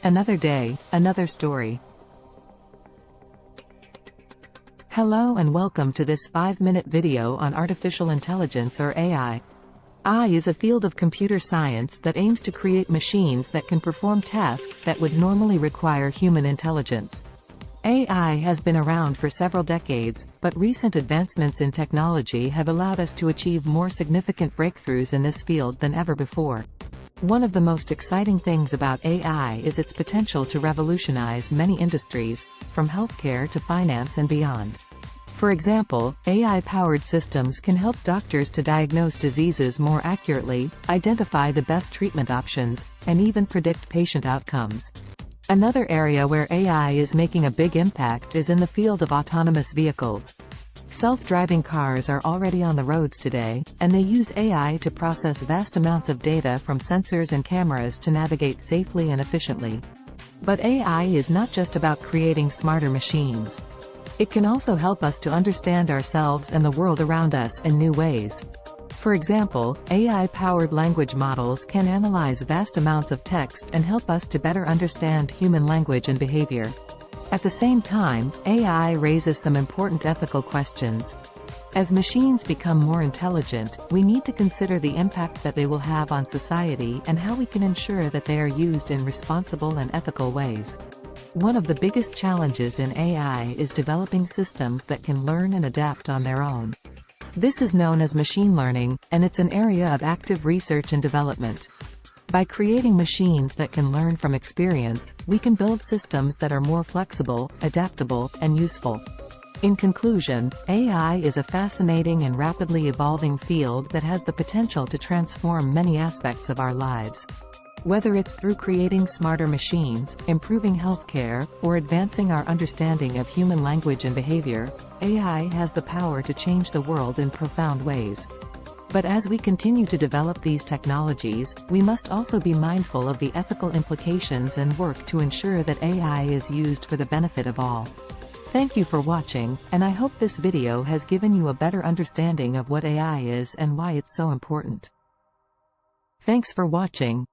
Another day, another story. Hello and welcome to this 5-minute video on artificial intelligence or AI. AI is a field of computer science that aims to create machines that can perform tasks that would normally require human intelligence. AI has been around for several decades, but recent advancements in technology have allowed us to achieve more significant breakthroughs in this field than ever before. One of the most exciting things about AI is its potential to revolutionize many industries, from healthcare to finance and beyond. For example, AI-powered systems can help doctors to diagnose diseases more accurately, identify the best treatment options, and even predict patient outcomes. Another area where AI is making a big impact is in the field of autonomous vehicles. Self-driving cars are already on the roads today, and they use AI to process vast amounts of data from sensors and cameras to navigate safely and efficiently. But AI is not just about creating smarter machines. It can also help us to understand ourselves and the world around us in new ways. For example, AI-powered language models can analyze vast amounts of text and help us to better understand human language and behavior. At the same time, AI raises some important ethical questions. As machines become more intelligent, we need to consider the impact that they will have on society and how we can ensure that they are used in responsible and ethical ways. One of the biggest challenges in AI is developing systems that can learn and adapt on their own. This is known as machine learning, and it's an area of active research and development. By creating machines that can learn from experience, we can build systems that are more flexible, adaptable, and useful. In conclusion, AI is a fascinating and rapidly evolving field that has the potential to transform many aspects of our lives. Whether it's through creating smarter machines, improving healthcare, or advancing our understanding of human language and behavior, AI has the power to change the world in profound ways. But as we continue to develop these technologies, we must also be mindful of the ethical implications and work to ensure that AI is used for the benefit of all. Thank you for watching, and I hope this video has given you a better understanding of what AI is and why it's so important. Thanks for watching.